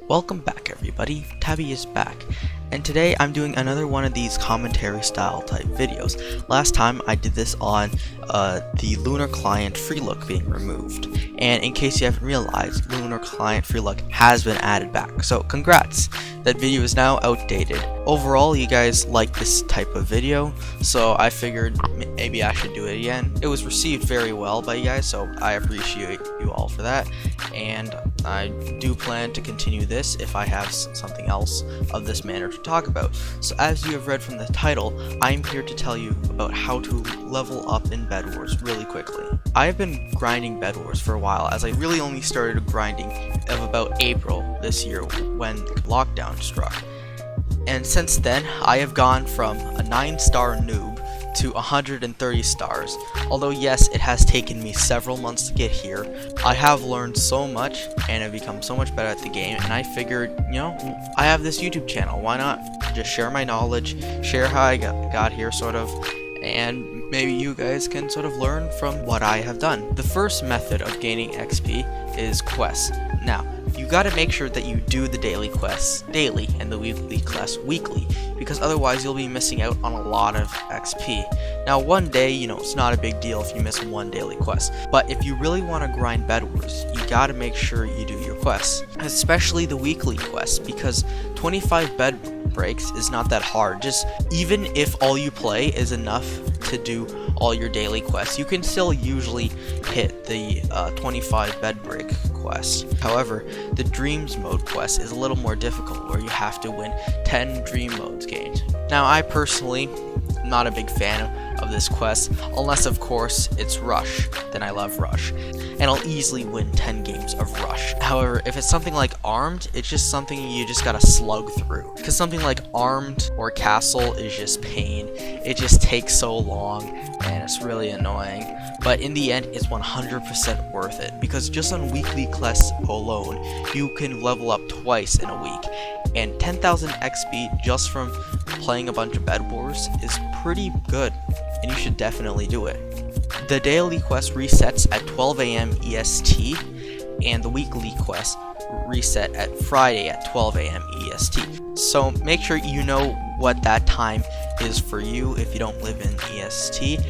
Welcome back everybody, Tabby is back, and today I'm doing another one of these commentary style type videos. Last time I did this on the Lunar Client free look being removed, and in case you haven't realized, Lunar Client free look has been added back, so congrats! That video is now outdated. Overall, you guys like this type of video, so I figured maybe I should do it again. It was received very well by you guys, so I appreciate you all for that, and I do plan to continue this if I have something else of this manner to talk about. So as you have read from the title, I'm here to tell you about how to level up in Bedwars really quickly. I have been grinding Bedwars for a while, as I really only started grinding of about April this year when lockdown struck. And since then, I have gone from a 9-star noob to 130 stars. Although yes, it has taken me several months to get here, I have learned so much and have become so much better at the game, and I figured, you know, I have this YouTube channel, why not just share my knowledge, share how I got here sort of, and maybe you guys can sort of learn from what I have done. The first method of gaining XP is quests. Now, you gotta make sure that you do the daily quests daily and the weekly quests weekly, because otherwise you'll be missing out on a lot of XP. Now one day, you know, it's not a big deal if you miss one daily quest, but if you really want to grind Bedwars, you gotta make sure you do your quests, especially the weekly quests, because 25 bed breaks is not that hard. Just even if all you play is enough to do all your daily quests, you can still usually hit the 25 bed break quest. However, the Dreams mode quest is a little more difficult, where you have to win 10 Dream modes gained. Now I personally am not a big fan of this quest, unless of course it's Rush. Then I love Rush, and I'll easily win 10 games of Rush. However, if it's something like Armed, it's just something you just gotta slug through, because something like Armed or Castle is just pain. It just takes so long and it's really annoying, but in the end it's 100% worth it, because just on weekly quests alone you can level up twice in a week, and 10,000 XP just from playing a bunch of Bedwars is pretty good, and you should definitely do it. The daily quest resets at 12 AM EST, and the weekly quest reset at Friday at 12 AM EST. So make sure you know what that time is for you if you don't live in EST,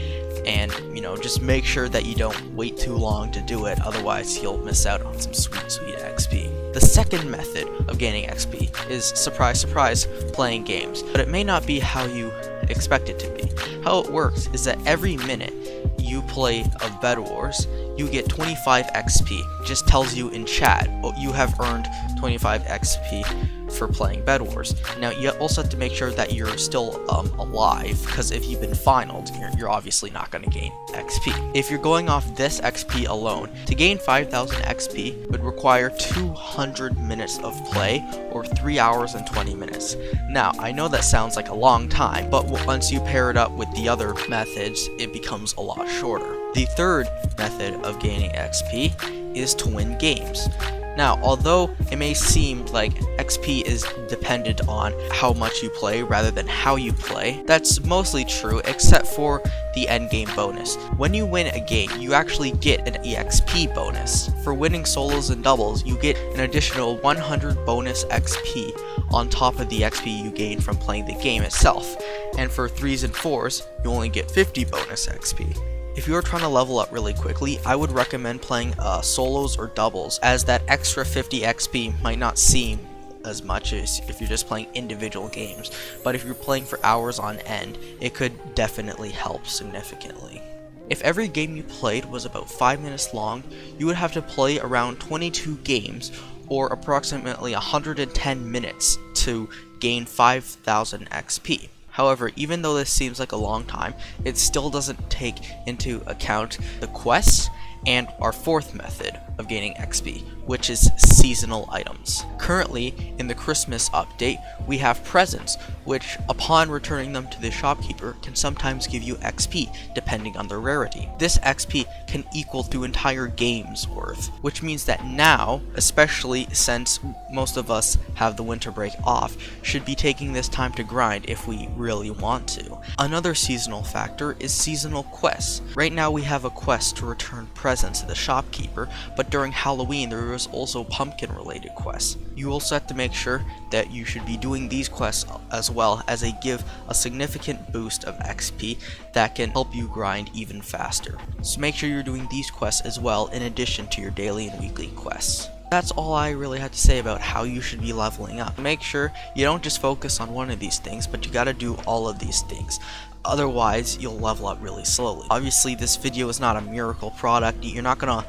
and you know, just make sure that you don't wait too long to do it, otherwise you'll miss out on some sweet XP. The second method of gaining XP is, surprise surprise, playing games, but it may not be how you expect it to be. How it works is that every minute you play of Bedwars, you get 25 XP. It just tells you in chat, oh, you have earned 25 XP for playing Bedwars. Now you also have to make sure that you're still alive, because if you've been finaled, you're obviously not going to gain XP. If you're going off this XP alone, to gain 5,000 XP would require 200 minutes of play, or 3 hours and 20 minutes. Now I know that sounds like a long time, but once you pair it up with the other methods, it becomes a lot shorter. The third method of gaining XP is to win games. Now, although it may seem like XP is dependent on how much you play rather than how you play, that's mostly true except for the endgame bonus. When you win a game, you actually get an EXP bonus. For winning solos and doubles, you get an additional 100 bonus XP on top of the XP you gain from playing the game itself. And for 3s and 4s, you only get 50 bonus XP. If you're trying to level up really quickly, I would recommend playing solos or doubles, as that extra 50 XP might not seem as much as if you're just playing individual games, but if you're playing for hours on end, it could definitely help significantly. If every game you played was about 5 minutes long, you would have to play around 22 games, or approximately 110 minutes to gain 5,000 XP. However, even though this seems like a long time, it still doesn't take into account the quests and our fourth method of gaining XP, which is seasonal items. Currently, in the Christmas update, we have presents, which upon returning them to the shopkeeper can sometimes give you XP, depending on their rarity. This XP can equal to entire games worth, which means that now, especially since most of us have the winter break off, should be taking this time to grind if we really want to. Another seasonal factor is seasonal quests. Right now we have a quest to return presents to the shopkeeper, but But during Halloween, there is also pumpkin-related quests. You also have to make sure that you should be doing these quests as well, as they give a significant boost of XP that can help you grind even faster. So make sure you're doing these quests as well in addition to your daily and weekly quests. That's all I really had to say about how you should be leveling up. Make sure you don't just focus on one of these things, but you gotta do all of these things. Otherwise, you'll level up really slowly. Obviously, this video is not a miracle product. You're not gonna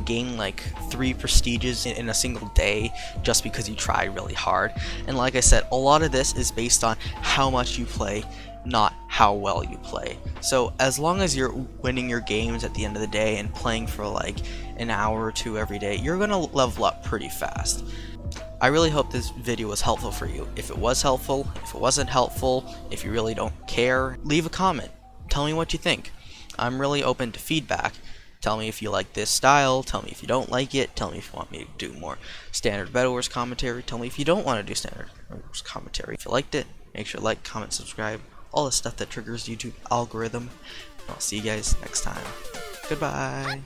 gain like 3 prestiges in a single day just because you try really hard. And like I said, a lot of this is based on how much you play, not how well you play. So as long as you're winning your games at the end of the day and playing for like an hour or 2 every day, you're gonna level up pretty fast. I really hope this video was helpful for you. If it was helpful, if it wasn't helpful, if you really don't care, leave a comment. Tell me what you think. I'm really open to feedback. Tell me if you like this style, tell me if you don't like it, tell me if you want me to do more standard Bedwars commentary, tell me if you don't want to do standard Bedwars commentary. If you liked it, make sure to like, comment, subscribe, all the stuff that triggers YouTube algorithm. I'll see you guys next time. Goodbye.